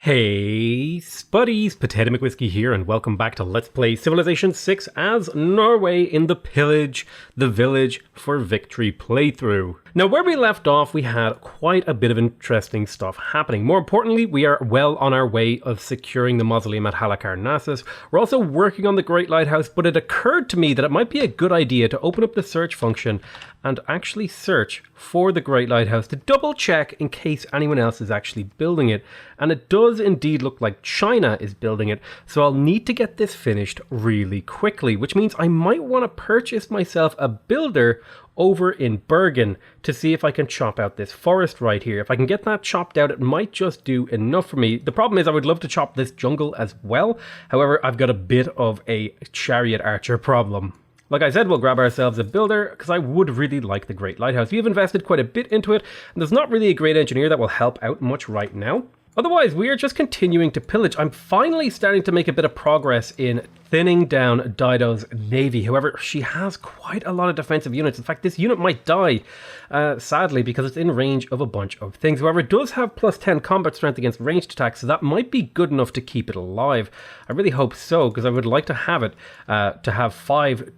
Hey Spuddies, Potato McWhiskey here, and welcome back to Let's Play Civilization 6 as Norway in the Pillage the Village for Victory playthrough. Now, where we left off, we had quite a bit of interesting stuff happening. More importantly, we are well on our way of securing the mausoleum at Halicarnassus. We're also working on the Great Lighthouse, but it occurred to me that it might be a good idea to open up the search function and actually search for the Great Lighthouse to double check in case anyone else is actually building it. And it does indeed look like China is building it, so I'll need to get this finished really quickly, which means I might want to purchase myself a builder over in Bergen to see if I can chop out this forest right here. If I can get that chopped out, it might just do enough for me. The problem is I would love to chop this jungle as well. However, I've got a bit of a chariot archer problem. Like I said, we'll grab ourselves a builder because I would really like the Great Lighthouse. We have invested quite a bit into it, and there's not really a great engineer that will help out much right now. Otherwise, we are just continuing to pillage. I'm finally starting to make a bit of progress in thinning down Dido's navy. However, she has quite a lot of defensive units. In fact, this unit might die, sadly, because it's in range of a bunch of things. However, it does have plus 10 combat strength against ranged attacks, so that might be good enough to keep it alive. I really hope so, because I would like to have it to have 5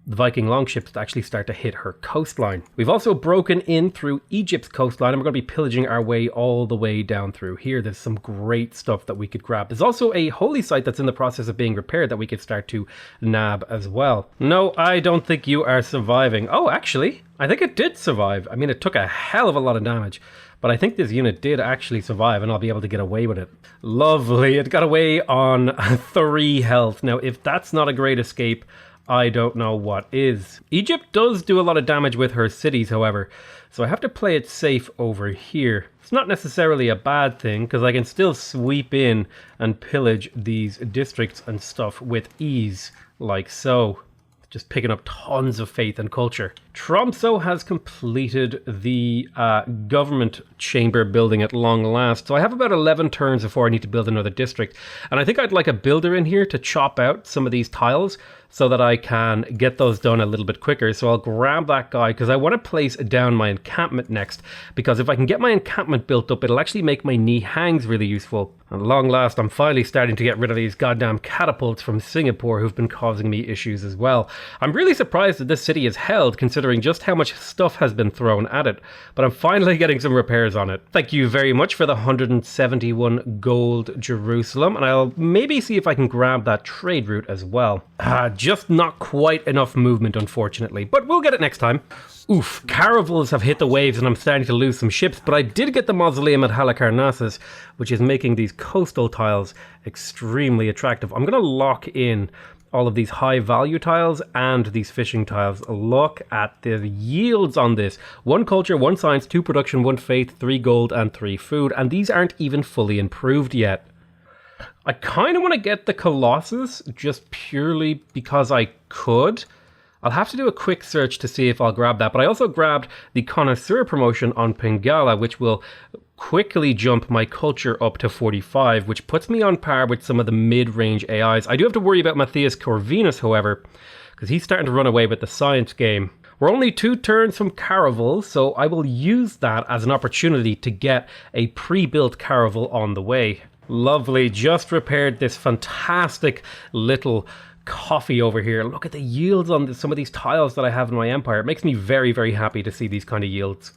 Viking longships to actually start to hit her coastline. We've also broken in through Egypt's coastline, and we're going to be pillaging our way all the way down through here. There's some great stuff that we could grab. There's also a holy site that's in the process of being repaired that we could start to nab as well. No, I don't think you are surviving. Oh, actually, I think it did survive. I mean, it took a hell of a lot of damage, but I think this unit did actually survive, and I'll be able to get away with it. Lovely. It got away on 3 health. Now, if that's not a great escape, I don't know what is. Egypt does do a lot of damage with her cities, however, so I have to play it safe over here. It's not necessarily a bad thing, because I can still sweep in and pillage these districts and stuff with ease, like so. Just picking up tons of faith and culture. Tromsø has completed the government chamber building at long last. So I have about 11 turns before I need to build another district. And I think I'd like a builder in here to chop out some of these tiles so that I can get those done a little bit quicker. So I'll grab that guy because I want to place down my encampment next. Because if I can get my encampment built up, it'll actually make my knee hangs really useful. And at long last, I'm finally starting to get rid of these goddamn catapults from Singapore who've been causing me issues as well. I'm really surprised that this city is held considering just how much stuff has been thrown at it. But I'm finally getting some repairs on it. Thank you very much for the 171 gold Jerusalem. And I'll maybe see if I can grab that trade route as well. Just not quite enough movement, unfortunately. But we'll get it next time. Oof, caravels have hit the waves and I'm starting to lose some ships, but I did get the mausoleum at Halicarnassus, which is making these coastal tiles extremely attractive. I'm going to lock in all of these high value tiles and these fishing tiles. Look at the yields on this. 1 culture, 1 science, 2 production, 1 faith, 3 gold and 3 food, and these aren't even fully improved yet. I kind of want to get the Colossus just purely because I could. I'll have to do a quick search to see if I'll grab that, but I also grabbed the Connoisseur promotion on Pingala, which will quickly jump my culture up to 45, which puts me on par with some of the mid-range AIs. I do have to worry about Matthias Corvinus, however, because he's starting to run away with the science game. We're only 2 turns from Caravel, so I will use that as an opportunity to get a pre-built Caravel on the way. Lovely, just repaired this fantastic little coffee over here. Look at the yields on some of these tiles that I have in my empire. It makes me very, very happy to see these kind of yields.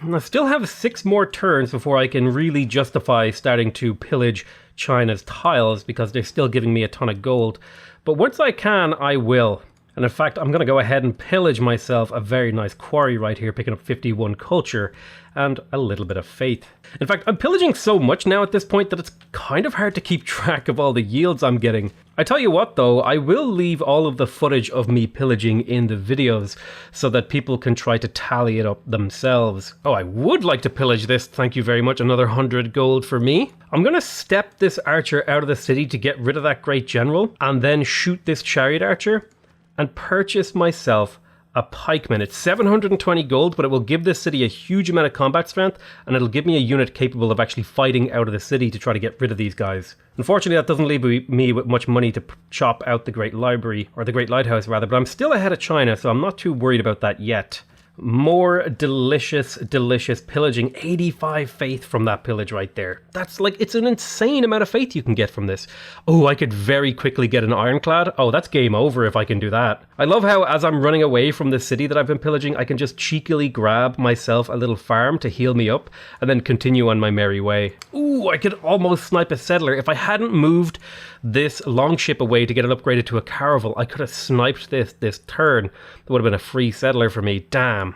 I still have 6 more turns before I can really justify starting to pillage China's tiles because they're still giving me a ton of gold. But once I can, I will. And in fact, I'm going to go ahead and pillage myself a very nice quarry right here, picking up 51 culture and a little bit of faith. In fact, I'm pillaging so much now at this point that it's kind of hard to keep track of all the yields I'm getting. I tell you what though, I will leave all of the footage of me pillaging in the videos so that people can try to tally it up themselves. Oh, I would like to pillage this, thank you very much, another 100 gold for me. I'm going to step this archer out of the city to get rid of that great general and then shoot this chariot archer and purchase myself a pikeman. It's 720 gold, but it will give this city a huge amount of combat strength, and it'll give me a unit capable of actually fighting out of the city to try to get rid of these guys. Unfortunately, that doesn't leave me with much money to chop out the Great Library, or the Great Lighthouse rather, but I'm still ahead of China, so I'm not too worried about that yet. More delicious, delicious pillaging. 85 faith from that pillage right there. That's like, it's an insane amount of faith you can get from this. Oh, I could very quickly get an ironclad. Oh, that's game over if I can do that. I love how as I'm running away from the city that I've been pillaging, I can just cheekily grab myself a little farm to heal me up and then continue on my merry way. Ooh, I could almost snipe a settler. If I hadn't moved this longship away to get it upgraded to a caravel, I could have sniped this turn. That would have been a free settler for me. Damn.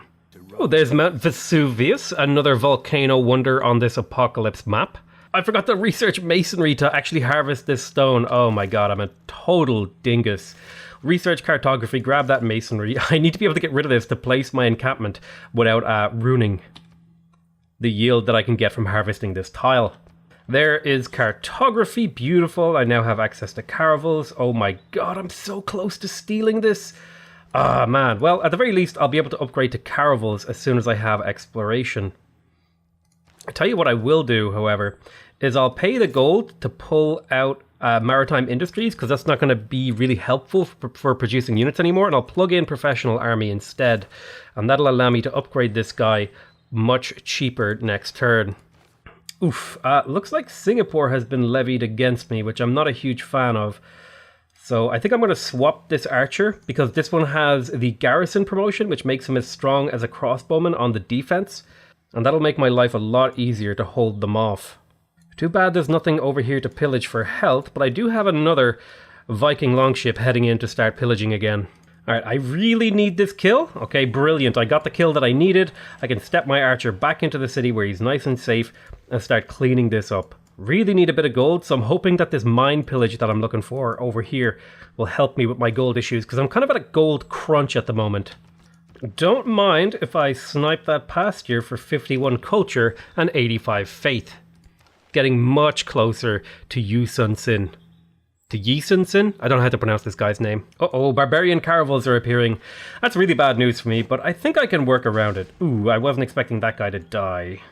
Oh, there's Mount Vesuvius, another volcano wonder on this apocalypse map. I forgot to research masonry to actually harvest this stone. Oh my god, I'm a total dingus. Research cartography, grab that masonry. I need to be able to get rid of this to place my encampment without ruining the yield that I can get from harvesting this tile. There is cartography, beautiful. I now have access to caravels. Oh my god, I'm so close to stealing this. Ah, man. Well, at the very least, I'll be able to upgrade to caravels as soon as I have exploration. I tell you what I will do, however, is I'll pay the gold to pull out maritime industries, because that's not going to be really helpful for producing units anymore, and I'll plug in professional army instead, and that'll allow me to upgrade this guy much cheaper next turn. Oof. Looks like Singapore has been levied against me, which I'm not a huge fan of. So I think I'm going to swap this archer, because this one has the garrison promotion, which makes him as strong as a crossbowman on the defense. And that'll make my life a lot easier to hold them off. Too bad there's nothing over here to pillage for health, but I do have another Viking longship heading in to start pillaging again. Alright, I really need this kill. Okay, brilliant. I got the kill that I needed. I can step my archer back into the city where he's nice and safe and start cleaning this up. Really need a bit of gold, so I'm hoping that this mine pillage that I'm looking for over here will help me with my gold issues, because I'm kind of at a gold crunch at the moment. Don't mind if I snipe that pasture for 51 culture and 85 faith. Getting much closer to Yusun Sin. To Yisun Sin? I don't know how to pronounce this guy's name. Uh-oh, barbarian caravels are appearing. That's really bad news for me, but I think I can work around it. Ooh, I wasn't expecting that guy to die.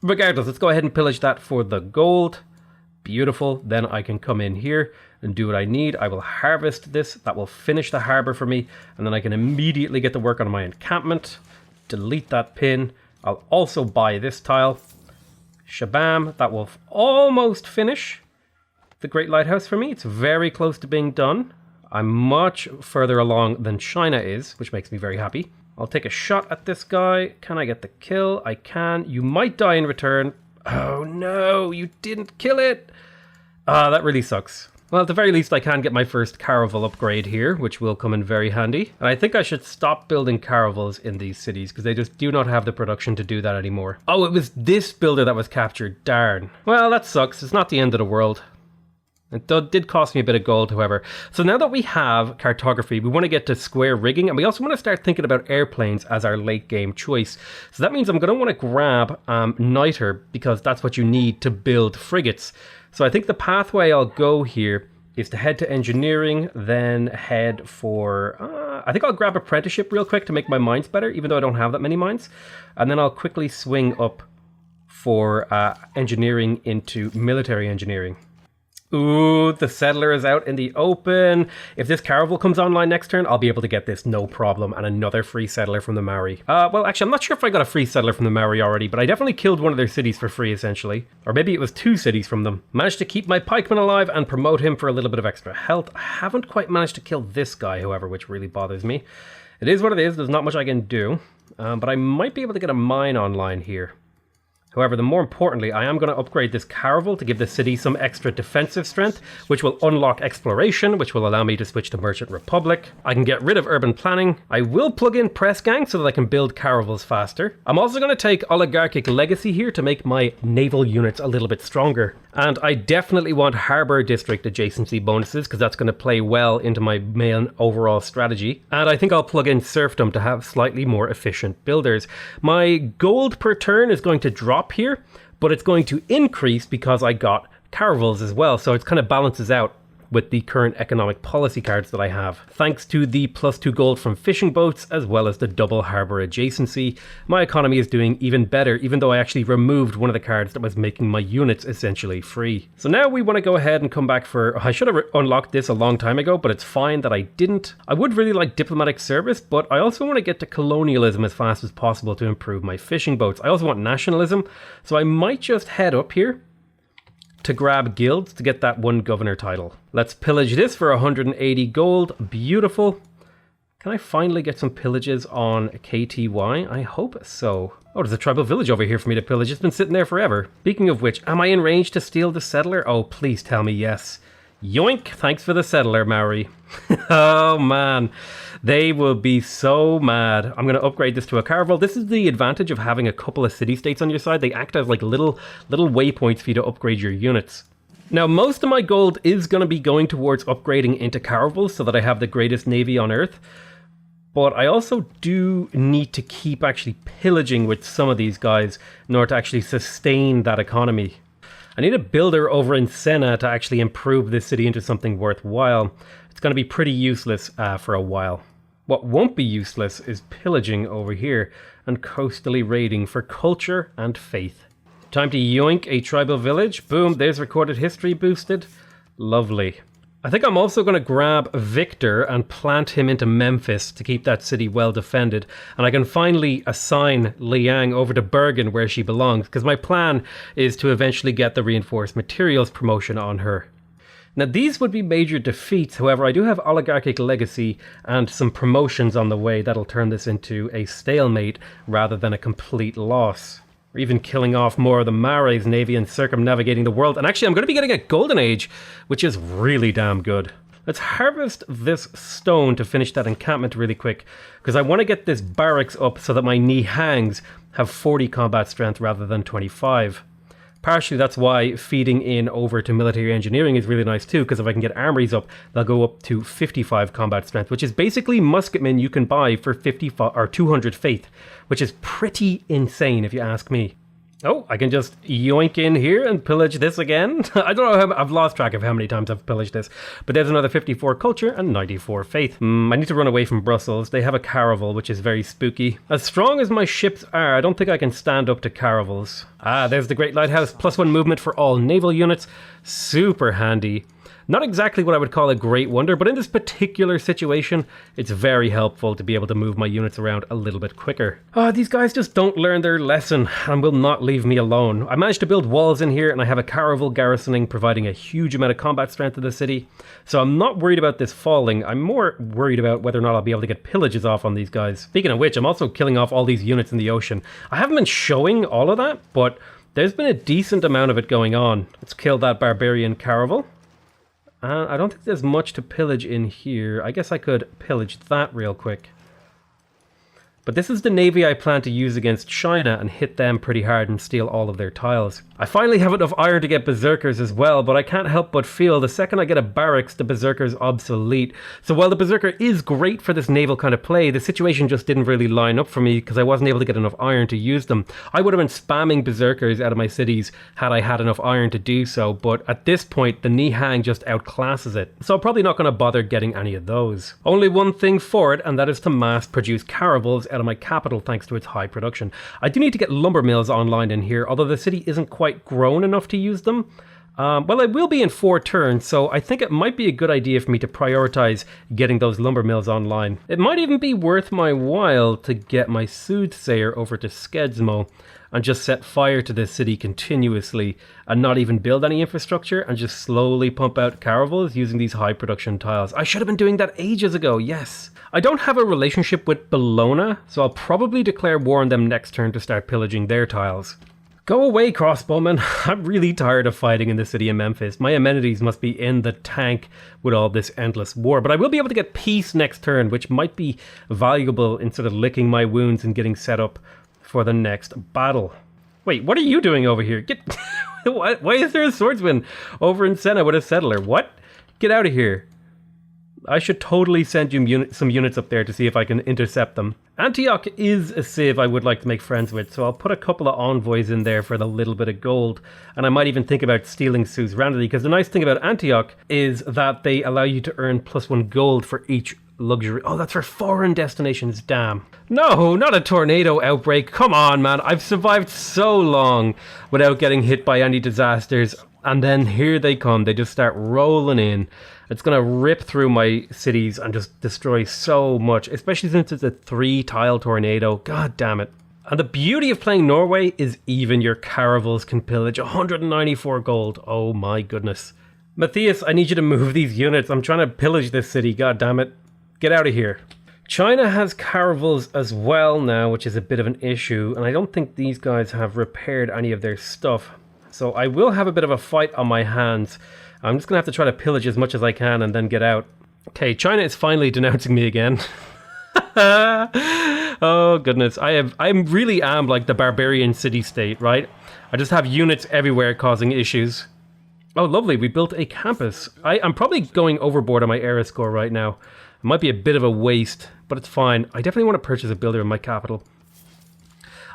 Regardless, let's go ahead and pillage that for the gold. Beautiful. Then I can come in here and do what I need. I will harvest this. That will finish the harbor for me. And then I can immediately get to work on my encampment. Delete that pin. I'll also buy this tile. Shabam. That will almost finish the Great Lighthouse for me. It's very close to being done. I'm much further along than China is, which makes me very happy. I'll take a shot at this guy. Can I get the kill? I can. You might die in return. Oh no, you didn't kill it. That really sucks. Well, at the very least, I can get my first caravel upgrade here, which will come in very handy. And I think I should stop building caravels in these cities, because they just do not have the production to do that anymore. Oh, it was this builder that was captured. Darn. Well, that sucks. It's not the end of the world. It did cost me a bit of gold, however. So now that we have cartography, we want to get to square rigging, and we also want to start thinking about airplanes as our late game choice. So that means I'm going to want to grab Niter, because that's what you need to build frigates. So I think the pathway I'll go here is to head to engineering, then head for... I think I'll grab apprenticeship real quick to make my mines better, even though I don't have that many mines. And then I'll quickly swing up for engineering into military engineering. Ooh, the settler is out in the open. If this caravel comes online next turn, I'll be able to get this no problem, and another free settler from the Maori. Well, actually, I'm not sure if I got a free settler from the Maori already, but I definitely killed one of their cities for free, essentially. Or maybe it was 2 cities from them. Managed to keep my pikeman alive and promote him for a little bit of extra health. I haven't quite managed to kill this guy, however, which really bothers me. It is what it is. There's not much I can do. But I might be able to get a mine online here. However, the more importantly, I am going to upgrade this caravel to give the city some extra defensive strength, which will unlock exploration, which will allow me to switch to Merchant Republic. I can get rid of urban planning. I will plug in press gang so that I can build caravels faster. I'm also going to take oligarchic legacy here to make my naval units a little bit stronger. And I definitely want harbor district adjacency bonuses, because that's going to play well into my main overall strategy. And I think I'll plug in serfdom to have slightly more efficient builders. My gold per turn is going to drop here, but it's going to increase because I got caravels as well, so it kind of balances out. with the current economic policy cards that I have. Thanks to the +2 gold from fishing boats, as well as the double harbour adjacency, my economy is doing even better, even though I actually removed one of the cards that was making my units essentially free. So now we want to go ahead and come back for... I should have unlocked this a long time ago, but it's fine that I didn't. I would really like diplomatic service, but I also want to get to colonialism as fast as possible to improve my fishing boats. I also want nationalism, so I might just head up here to grab guilds to get that one governor title. Let's pillage this for 180 gold. Beautiful. Can I finally get some pillages on KTY? I hope so. Oh, there's a tribal village over here for me to pillage. It's been sitting there forever. Speaking of which, am I in range to steal the settler? Oh, please tell me yes. Yoink! Thanks for the settler, Maori. Oh man, they will be so mad. I'm going to upgrade this to a caravel. This is the advantage of having a couple of city-states on your side. They act as like little waypoints for you to upgrade your units. Now, most of my gold is going to be going towards upgrading into caravels so that I have the greatest navy on Earth. But I also do need to keep actually pillaging with some of these guys in order to actually sustain that economy. I need a builder over in Senna to actually improve this city into something worthwhile. It's going to be pretty useless for a while. What won't be useless is pillaging over here and coastally raiding for culture and faith. Time to yoink a tribal village. Boom, there's recorded history boosted. Lovely. I think I'm also going to grab Victor and plant him into Memphis to keep that city well defended. And I can finally assign Liang over to Bergen where she belongs, because my plan is to eventually get the reinforced materials promotion on her. Now these would be major defeats, however I do have oligarchic legacy and some promotions on the way that'll turn this into a stalemate rather than a complete loss. Or even killing off more of the Marais navy and circumnavigating the world. And actually I'm going to be getting a golden age, which is really damn good. Let's harvest this stone to finish that encampment really quick, because I want to get this barracks up so that my Nihangs have 40 combat strength rather than 25. Partially that's why feeding in over to military engineering is really nice too, because if I can get armories up, they'll go up to 55 combat strength, which is basically musketmen you can buy for 55 or 200 faith, which is pretty insane if you ask me. Oh, I can just yoink in here and pillage this again. I don't know, I've lost track of how many times I've pillaged this. But there's another 54 culture and 94 faith. I need to run away from Brussels. They have a caravel, which is very spooky. As strong as my ships are, I don't think I can stand up to caravels. Ah, there's the Great Lighthouse. +1 movement for all naval units. Super handy. Not exactly what I would call a great wonder, but in this particular situation, it's very helpful to be able to move my units around a little bit quicker. These guys just don't learn their lesson and will not leave me alone. I managed to build walls in here and I have a caravel garrisoning, providing a huge amount of combat strength to the city. So I'm not worried about this falling. I'm more worried about whether or not I'll be able to get pillages off on these guys. Speaking of which, I'm also killing off all these units in the ocean. I haven't been showing all of that, but there's been a decent amount of it going on. Let's kill that barbarian caravel. I don't think there's much to pillage in here. I guess I could pillage that real quick. But this is the navy I plan to use against China and hit them pretty hard and steal all of their tiles. I finally have enough iron to get berserkers as well, but I can't help but feel the second I get a barracks, the berserker's obsolete. So while the berserker is great for this naval kind of play, the situation just didn't really line up for me because I wasn't able to get enough iron to use them. I would have been spamming berserkers out of my cities had I had enough iron to do so, but at this point the Nihang just outclasses it. So I'm probably not going to bother getting any of those. Only one thing for it, and that is to mass produce caravels out of my capital thanks to its high production. I do need to get lumber mills online in here, although the city isn't quite grown enough to use them. Well, I will be in 4 turns, so I think it might be a good idea for me to prioritize getting those lumber mills online. It might even be worth my while to get my soothsayer over to Skedsmo and just set fire to this city continuously and not even build any infrastructure and just slowly pump out caravels using these high production tiles. I should have been doing that ages ago, yes. I don't have a relationship with Bologna, so I'll probably declare war on them next turn to start pillaging their tiles. Go away, crossbowmen. I'm really tired of fighting in the city of Memphis. My amenities must be in the tank with all this endless war. But I will be able to get peace next turn, which might be valuable instead of licking my wounds and getting set up for the next battle. Wait, what are you doing over here? Get Why is there a swordsman over in Senna with a settler? What? Get out of here. I should totally send you some units up there to see if I can intercept them. Antioch is a civ I would like to make friends with, so I'll put a couple of envoys in there for the little bit of gold. And I might even think about stealing suzerainty, because the nice thing about Antioch is that they allow you to earn +1 gold for each luxury. Oh, that's for foreign destinations, damn. No, not a tornado outbreak. Come on, man. I've survived so long without getting hit by any disasters. And then here they come. They just start rolling in. It's going to rip through my cities and just destroy so much, especially since it's a 3-tile tornado. God damn it. And the beauty of playing Norway is even your caravels can pillage 194 gold. Oh my goodness. Matthias, I need you to move these units. I'm trying to pillage this city. God damn it. Get out of here. China has caravels as well now, which is a bit of an issue. And I don't think these guys have repaired any of their stuff. So I will have a bit of a fight on my hands. I'm just going to have to try to pillage as much as I can and then get out. Okay, China is finally denouncing me again. Oh, goodness. I really am like the barbarian city-state, right? I just have units everywhere causing issues. Oh, lovely. We built a campus. I'm probably going overboard on my era score right now. It might be a bit of a waste, but it's fine. I definitely want to purchase a builder in my capital.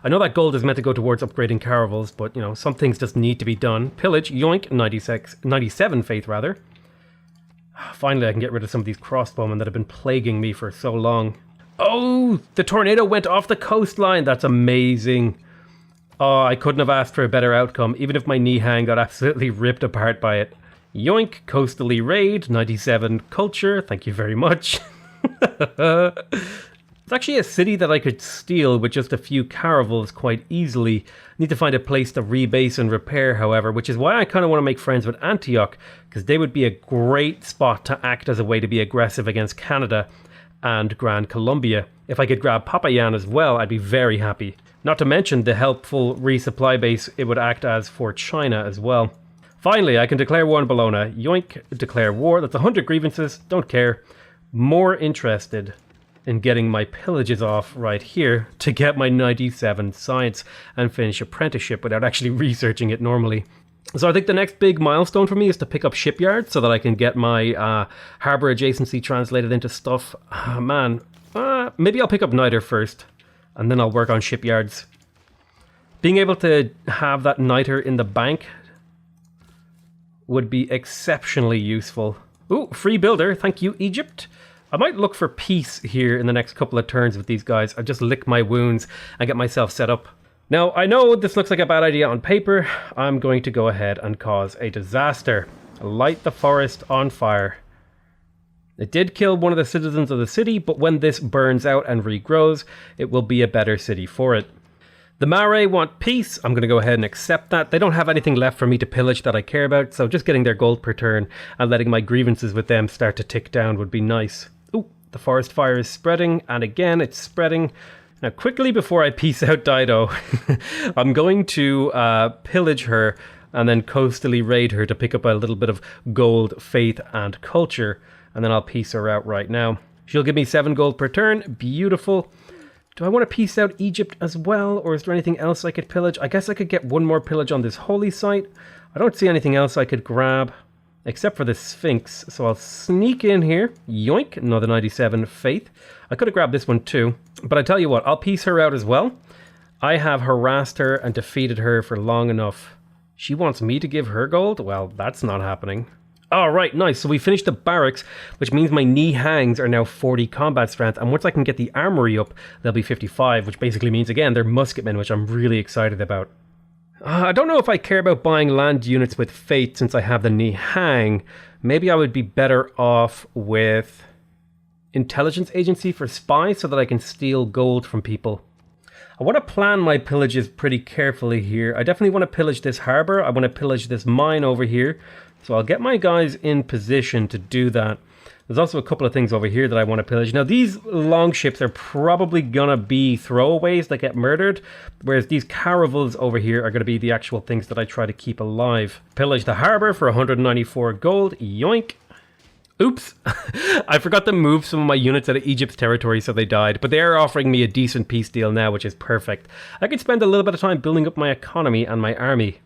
I know that gold is meant to go towards upgrading caravels, but, you know, some things just need to be done. Pillage, yoink, 97 faith, rather. Finally, I can get rid of some of these crossbowmen that have been plaguing me for so long. Oh, the tornado went off the coastline. That's amazing. Oh, I couldn't have asked for a better outcome, even if my knee hang got absolutely ripped apart by it. Yoink, coastally raid, 97 culture. Thank you very much. It's actually a city that I could steal with just a few caravels quite easily. Need to find a place to rebase and repair, however, which is why I kind of want to make friends with Antioch, because they would be a great spot to act as a way to be aggressive against Canada and Grand Columbia. If I could grab Papayan as well, I'd be very happy. Not to mention the helpful resupply base it would act as for China as well. Finally, I can declare war on Bologna. Yoink, declare war. That's 100 grievances. Don't care. More interested in getting my pillages off right here to get my 97 science and finish apprenticeship without actually researching it normally. So I think the next big milestone for me is to pick up shipyards so that I can get my harbor adjacency translated into stuff. Maybe I'll pick up niter first and then I'll work on shipyards. Being able to have that niter in the bank would be exceptionally useful. Ooh, free builder. Thank you, Egypt. I might look for peace here in the next couple of turns with these guys. I just lick my wounds and get myself set up. Now, I know this looks like a bad idea on paper. I'm going to go ahead and cause a disaster. Light the forest on fire. It did kill one of the citizens of the city, but when this burns out and regrows, it will be a better city for it. The Mare want peace. I'm going to go ahead and accept that. They don't have anything left for me to pillage that I care about, so just getting their gold per turn and letting my grievances with them start to tick down would be nice. Ooh, the forest fire is spreading, and again, it's spreading. Now, quickly before I peace out Dido, I'm going to pillage her and then coastally raid her to pick up a little bit of gold, faith, and culture, and then I'll peace her out right now. She'll give me 7 gold per turn. Beautiful. Do I want to peace out Egypt as well, or is there anything else I could pillage? I guess I could get one more pillage on this holy site. I don't see anything else I could grab, except for the Sphinx, so I'll sneak in here. Yoink, another 97 faith. I could have grabbed this one too, but I tell you what, I'll peace her out as well. I have harassed her and defeated her for long enough. She wants me to give her gold? Well, that's not happening. All right, nice. So we finished the barracks, which means my knee hangs are now 40 combat strength. And once I can get the armory up, they'll be 55, which basically means, again, they're musketmen, which I'm really excited about. I don't know if I care about buying land units with faith since I have the knee hang. Maybe I would be better off with intelligence agency for spies so that I can steal gold from people. I want to plan my pillages pretty carefully here. I definitely want to pillage this harbor. I want to pillage this mine over here. So I'll get my guys in position to do that. There's also a couple of things over here that I want to pillage. Now, these longships are probably going to be throwaways that get murdered, whereas these caravels over here are going to be the actual things that I try to keep alive. Pillage the harbor for 194 gold. Yoink. Oops. I forgot to move some of my units out of Egypt's territory, so they died. But they are offering me a decent peace deal now, which is perfect. I could spend a little bit of time building up my economy and my army.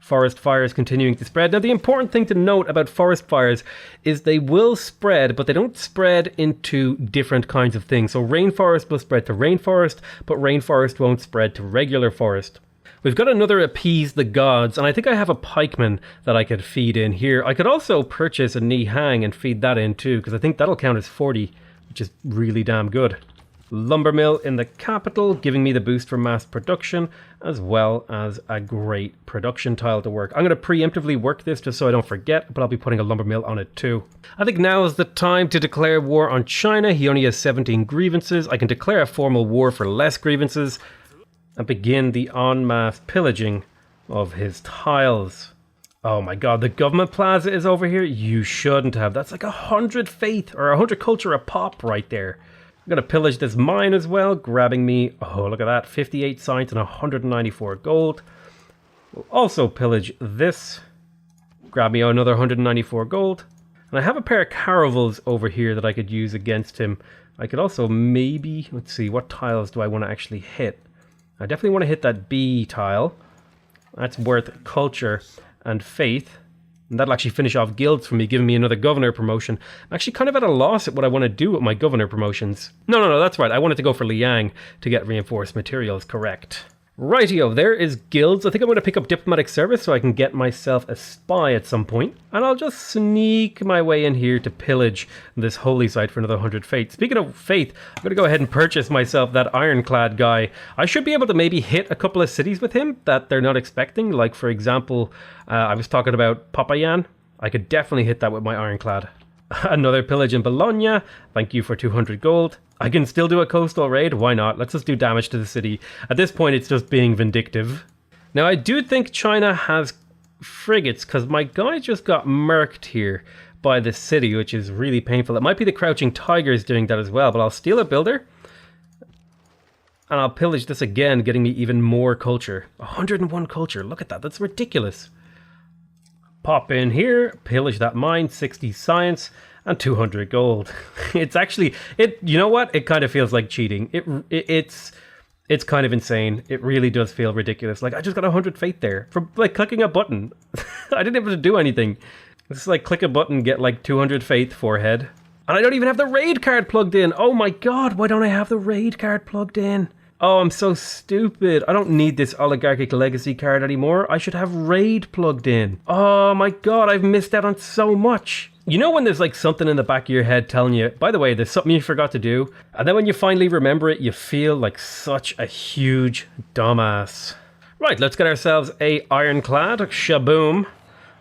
forest fires continuing to spread. Now, the important thing to note about forest fires is they will spread, but they don't spread into different kinds of things. So rainforest will spread to rainforest, but rainforest won't spread to regular forest. We've got another appease the gods, and I think I have a pikeman that I could feed in here. I could also purchase a knee hang and feed that in too, because I think that'll count as 40, which is really damn good. Lumber mill in the capital, giving me the boost for mass production, as well as a great production tile to work. I'm going to preemptively work this just so I don't forget, but I'll be putting a lumber mill on it too. I think now is the time to declare war on China. He only has 17 grievances. I can declare a formal war for less grievances and begin the en masse pillaging of his tiles. Oh my god, the government plaza is over here. You shouldn't have. That's like 100 faith or 100 culture a pop right there. I'm going to pillage this mine as well, grabbing me, oh look at that, 58 science and 194 gold. We'll also pillage this, grab me another 194 gold. And I have a pair of caravels over here that I could use against him. I could also maybe, let's see, what tiles do I want to actually hit? I definitely want to hit that B tile. That's worth culture and faith. And that'll actually finish off guilds for me, giving me another governor promotion. I'm actually kind of at a loss at what I want to do with my governor promotions. No, that's right. I wanted to go for Liang to get reinforced materials, correct. Rightio, there is guilds. I think I'm going to pick up diplomatic service so I can get myself a spy at some point. And I'll just sneak my way in here to pillage this holy site for another 100 faith. Speaking of faith, I'm going to go ahead and purchase myself that ironclad guy. I should be able to maybe hit a couple of cities with him that they're not expecting. Like, for example, I was talking about Papayan. I could definitely hit that with my ironclad. Another pillage in Bologna. Thank you for 200 gold. I can still do a coastal raid. Why not? Let's just do damage to the city. At this point, it's just being vindictive. Now, I do think China has frigates because my guy just got murked here by the city, which is really painful. It might be the Crouching Tigers doing that as well, but I'll steal a builder. And I'll pillage this again, getting me even more culture. 101 culture. Look at that. That's ridiculous. Pop in here, pillage that mine, 60 science, and 200 gold. It's actually, you know what? It kind of feels like cheating. It's kind of insane. It really does feel ridiculous. Like, I just got 100 faith there from, like, clicking a button. I didn't have to do anything. It's like, click a button, get, like, 200 faith forehead. And I don't even have the raid card plugged in. Oh my god, why don't I have the raid card plugged in? Oh, I'm so stupid. I don't need this Oligarchic Legacy card anymore. I should have Raid plugged in. Oh my god, I've missed out on so much. You know when there's like something in the back of your head telling you, by the way, there's something you forgot to do, and then when you finally remember it, you feel like such a huge dumbass. Right, let's get ourselves a ironclad. Shaboom.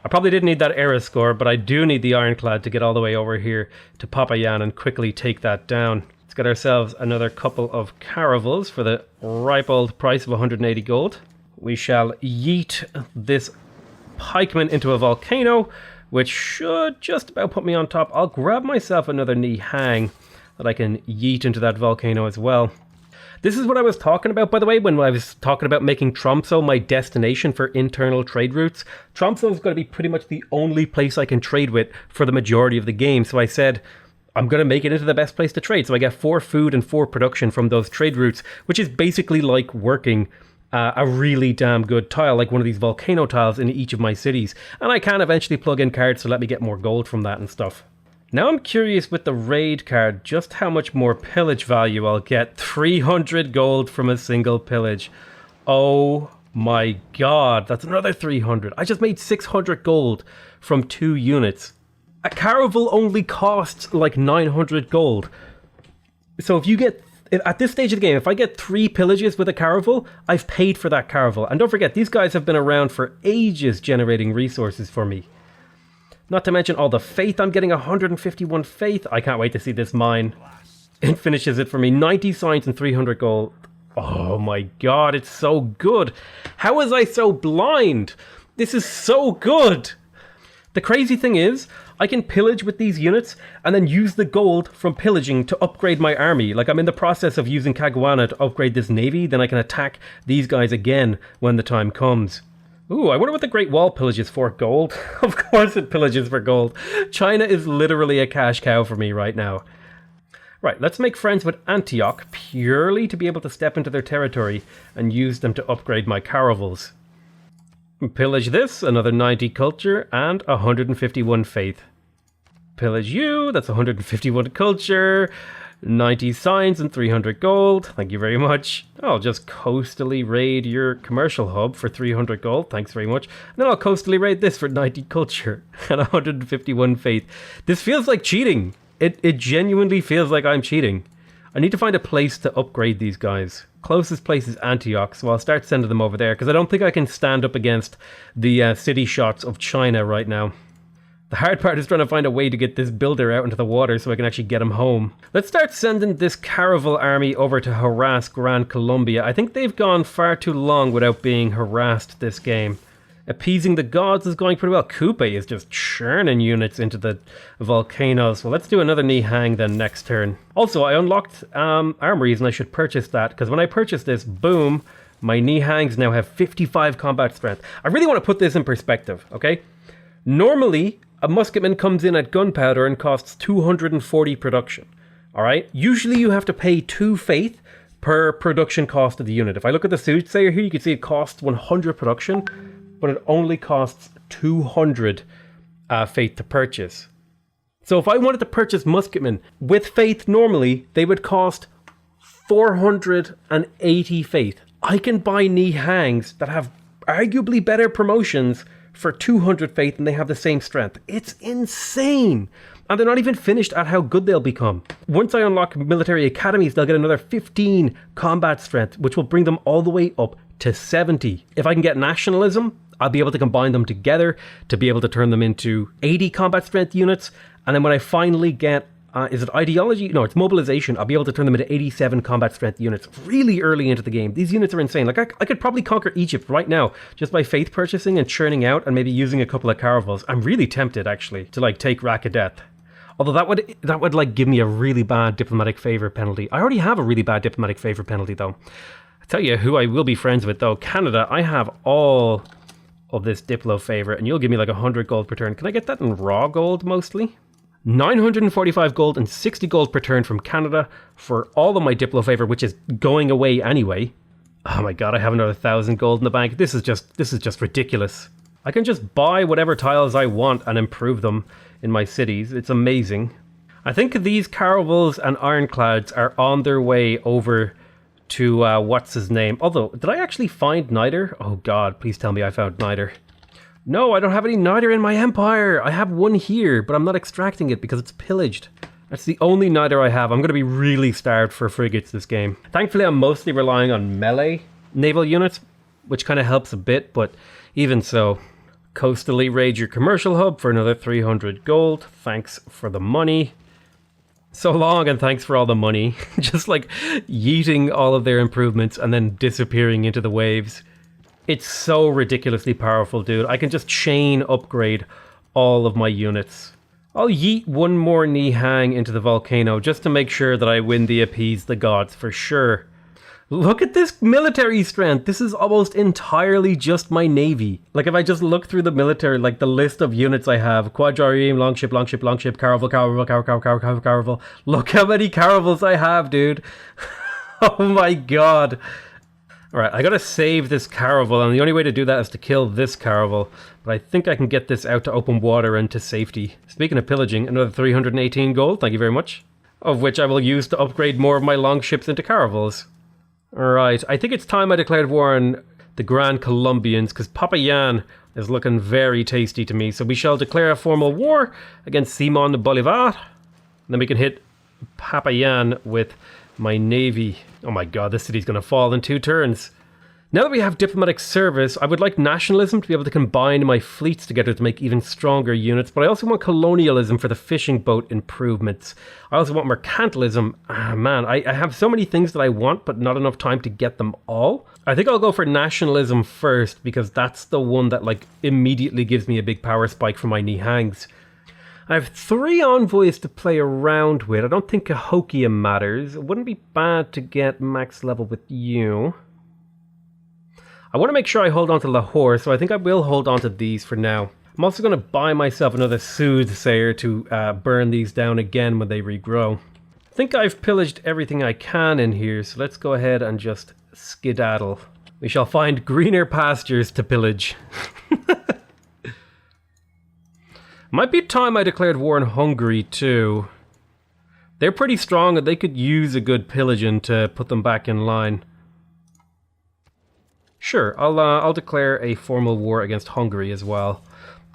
I probably didn't need that era score, but I do need the ironclad to get all the way over here to Papayan and quickly take that down. Let's get ourselves another couple of caravels for the ripe old price of 180 gold. We shall yeet this pikeman into a volcano, which should just about put me on top. I'll grab myself another knee hang that I can yeet into that volcano as well. This is what I was talking about, by the way, when I was talking about making Tromsø my destination for internal trade routes. Tromsø is going to be pretty much the only place I can trade with for the majority of the game. So I said, I'm going to make it into the best place to trade. So I get 4 food and 4 production from those trade routes, which is basically like working a really damn good tile, like one of these volcano tiles in each of my cities. And I can eventually plug in cards to let me get more gold from that and stuff. Now I'm curious with the raid card just how much more pillage value I'll get. 300 gold from a single pillage. Oh my god, that's another 300. I just made 600 gold from 2 units. A caravel only costs like 900 gold. So if you get, at this stage of the game, if I get 3 pillages with a caravel, I've paid for that caravel. And don't forget, these guys have been around for ages generating resources for me. Not to mention all the faith. I'm getting 151 faith. I can't wait to see this mine. It finishes it for me. 90 science and 300 gold. Oh my god, it's so good. How was I so blind? This is so good. The crazy thing is, I can pillage with these units and then use the gold from pillaging to upgrade my army. Like, I'm in the process of using Caguana to upgrade this navy. Then I can attack these guys again when the time comes. Ooh, I wonder what the Great Wall pillages for. Gold? Of course it pillages for gold. China is literally a cash cow for me right now. Right, let's make friends with Antioch purely to be able to step into their territory and use them to upgrade my caravels. Pillage this, another 90 culture, and 151 faith. Pillage you, that's 151 culture, 90 science and 300 gold. Thank you very much. I'll just coastally raid your commercial hub for 300 gold. Thanks very much. And then I'll coastally raid this for 90 culture and 151 faith. This feels like cheating. It genuinely feels like I'm cheating. I need to find a place to upgrade these guys. Closest place is Antioch, so I'll start sending them over there because I don't think I can stand up against the city shots of China right now. The hard part is trying to find a way to get this builder out into the water so I can actually get him home. Let's start sending this caravel army over to harass Gran Colombia. I think they've gone far too long without being harassed this game. Appeasing the gods is going pretty well. Coupe is just churning units into the volcanoes. Well, let's do another Nihang then next turn. Also, I unlocked armories and I should purchase that because when I purchase this, boom, my Nihangs now have 55 combat strength. I really want to put this in perspective, okay? Normally, a musketman comes in at gunpowder and costs 240 production. Alright? Usually you have to pay 2 faith per production cost of the unit. If I look at the soothsayer here, you can see it costs 100 production, but it only costs 200 faith to purchase. So if I wanted to purchase musketmen with faith normally, they would cost 480 faith. I can buy Nihangs that have arguably better promotions for 200 faith and they have the same strength. It's insane. And they're not even finished at how good they'll become. Once I unlock military academies, they'll get another 15 combat strength, which will bring them all the way up to 70. If I can get nationalism, I'll be able to combine them together to be able to turn them into 80 combat strength units. And then when I finally get, is it ideology? No, it's mobilization. I'll be able to turn them into 87 combat strength units really early into the game. These units are insane. Like I could probably conquer Egypt right now just by faith purchasing and churning out and maybe using a couple of caravels. I'm really tempted actually to like take Rack of Death. Although that would like give me a really bad diplomatic favor penalty. I already have a really bad diplomatic favor penalty though. I tell you who I will be friends with though. Canada, I have all of this diplo favor and you'll give me like 100 gold per turn. Can I get that in raw gold mostly? 945 gold and 60 gold per turn from Canada for all of my diplo favor, which is going away anyway. Oh my god, I have another 1,000 gold in the bank. This is just ridiculous. I can just buy whatever tiles I want and improve them in my cities. It's amazing. I think these caravels and ironclads are on their way over to what's his name. Although, did I actually find Niter? Oh god, please tell me I found Niter. No, I don't have any Niter in my empire. I have one here, but I'm not extracting it because it's pillaged. That's the only Niter I have. I'm going to be really starved for frigates this game. Thankfully, I'm mostly relying on melee naval units, which kind of helps a bit, but even so. Coastally raid your commercial hub for another 300 gold. Thanks for the money. So long and thanks for all the money. Just like yeeting all of their improvements and then disappearing into the waves. It's so ridiculously powerful, dude. I can just chain upgrade all of my units. I'll yeet one more Nihang into the volcano just to make sure that I win the Appease the Gods for sure. Look at this military strength. This is almost entirely just my navy. Like if I just look through the military, like the list of units I have, quadrireme, longship, caravel. Look how many caravels I have, dude. Oh my god. Alright, I gotta save this caravel, and the only way to do that is to kill this caravel. But I think I can get this out to open water and to safety. Speaking of pillaging, another 318 gold, thank you very much. Of which I will use to upgrade more of my longships into caravels. Alright, I think it's time I declared war on the Gran Colombians, because Popayan is looking very tasty to me. So we shall declare a formal war against Simon Bolivar. And then we can hit Popayan with my navy. Oh my god, this city's going to fall in 2 turns. Now that we have diplomatic service, I would like nationalism to be able to combine my fleets together to make even stronger units, but I also want colonialism for the fishing boat improvements. I also want mercantilism. Man, I have so many things that I want, but not enough time to get them all. I think I'll go for nationalism first, because that's the one that like immediately gives me a big power spike for my Nihangs. I have 3 envoys to play around with. I don't think Cahokia matters. It wouldn't be bad to get max level with you. I want to make sure I hold on to Lahore, so I think I will hold on to these for now. I'm also going to buy myself another Soothsayer to burn these down again when they regrow. I think I've pillaged everything I can in here, so let's go ahead and just skedaddle. We shall find greener pastures to pillage. Might be time I declared war on Hungary too. They're pretty strong and they could use a good pillaging to put them back in line. Sure, I'll declare a formal war against Hungary as well.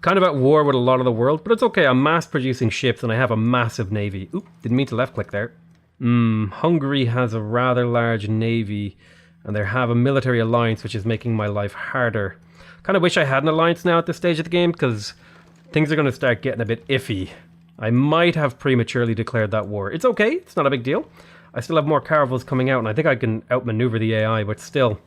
Kind of at war with a lot of the world, but it's okay. I'm mass producing ships and I have a massive navy. Oop, didn't mean to left click there. Hungary has a rather large navy and they have a military alliance which is making my life harder. Kind of wish I had an alliance now at this stage of the game because things are going to start getting a bit iffy. I might have prematurely declared that war. It's okay, it's not a big deal. I still have more caravels coming out and I think I can outmaneuver the AI, but still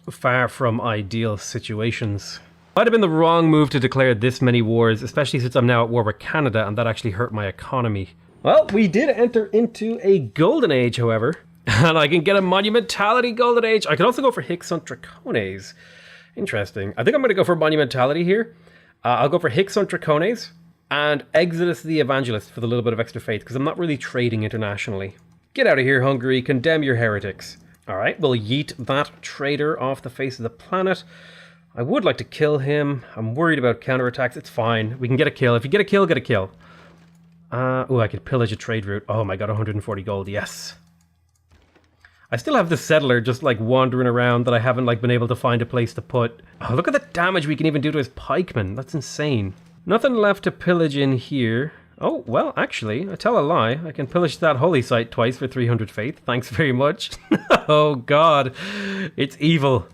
far from ideal situations. Might have been the wrong move to declare this many wars, especially since I'm now at war with Canada and that actually hurt my economy. Well, we did enter into a golden age, however, and I can get a monumentality golden age. I could also go for Hicks on Dracones. Interesting. I think I'm going to go for monumentality here. I'll go for Hicks on Dracones and Exodus the Evangelist for the little bit of extra faith because I'm not really trading internationally. Get out of here, Hungary. Condemn your heretics. Alright, we'll yeet that traitor off the face of the planet. I would like to kill him. I'm worried about counterattacks. It's fine. We can get a kill. If you get a kill, get a kill. Oh, I could pillage a trade route. Oh my god, 140 gold. Yes. I still have the settler just like wandering around that I haven't like been able to find a place to put. Oh, look at the damage we can even do to his pikemen. That's insane. Nothing left to pillage in here. Oh, well, actually, I tell a lie. I can pillage that holy site twice for 300 faith. Thanks very much. Oh god, it's evil.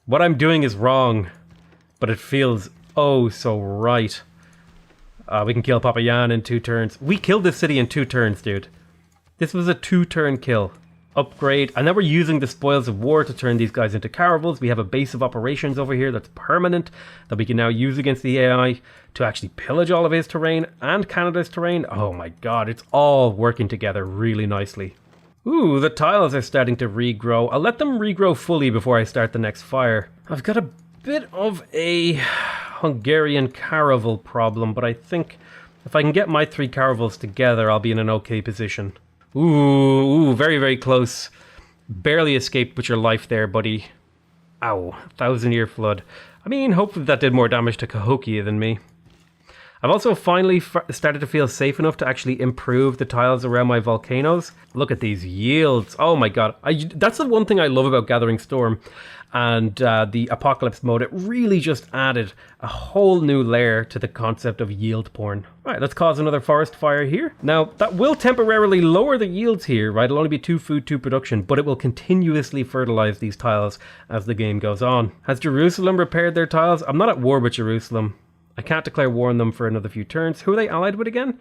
What I'm doing is wrong, but it feels oh so right. We can kill Papayan in 2 turns. We killed this city in 2 turns, dude. This was a 2-turn kill. Upgrade, and now we're using the spoils of war to turn these guys into caravels. We have a base of operations over here that's permanent that we can now use against the AI to actually pillage all of his terrain and Canada's terrain. Oh my god, it's all working together really nicely. Ooh, the tiles are starting to regrow. I'll let them regrow fully before I start the next fire. I've got a bit of a Hungarian caravel problem, but I think if I can get my 3 caravels together, I'll be in an okay position. Ooh, very, very close. Barely escaped with your life there, buddy. Ow, 1,000-year flood. I mean, hopefully that did more damage to Cahokia than me. I've also finally started to feel safe enough to actually improve the tiles around my volcanoes. Look at these yields. Oh my god. That's the one thing I love about Gathering Storm and the Apocalypse mode. It really just added a whole new layer to the concept of yield porn. All right, let's cause another forest fire here. Now, that will temporarily lower the yields here, right? It'll only be 2 food, 2 production, but it will continuously fertilize these tiles as the game goes on. Has Jerusalem repaired their tiles? I'm not at war with Jerusalem. I can't declare war on them for another few turns. Who are they allied with again?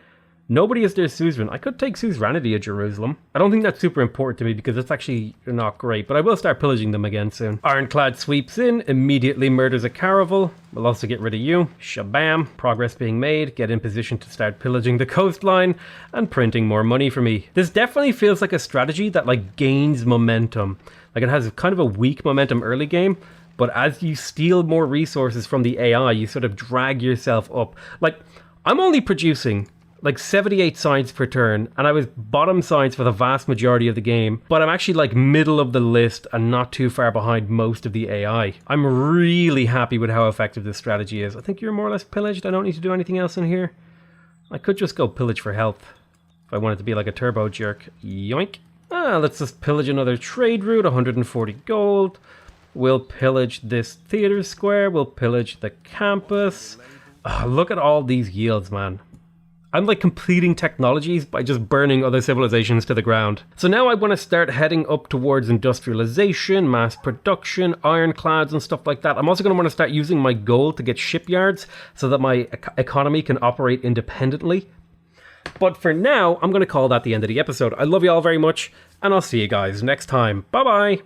Nobody is their suzerain. I could take suzerainty of Jerusalem. I don't think that's super important to me because it's actually not great, but I will start pillaging them again soon. Ironclad sweeps in, immediately murders a caravel. We'll also get rid of you. Shabam. Progress being made. Get in position to start pillaging the coastline and printing more money for me. This definitely feels like a strategy that like gains momentum. Like it has kind of a weak momentum early game, but as you steal more resources from the AI, you sort of drag yourself up. Like, I'm only producing like 78 signs per turn, and I was bottom signs for the vast majority of the game, but I'm actually like middle of the list and not too far behind most of the AI. I'm really happy with how effective this strategy is. I think you're more or less pillaged. I don't need to do anything else in here. I could just go pillage for health if I wanted to be like a turbo jerk. Yoink. Let's just pillage another trade route, 140 gold. We'll pillage this theater square. We'll pillage the campus. Look at all these yields, man. I'm like completing technologies by just burning other civilizations to the ground. So now I want to start heading up towards industrialization, mass production, ironclads and stuff like that. I'm also going to want to start using my gold to get shipyards so that my economy can operate independently. But for now, I'm going to call that the end of the episode. I love you all very much, and I'll see you guys next time. Bye-bye!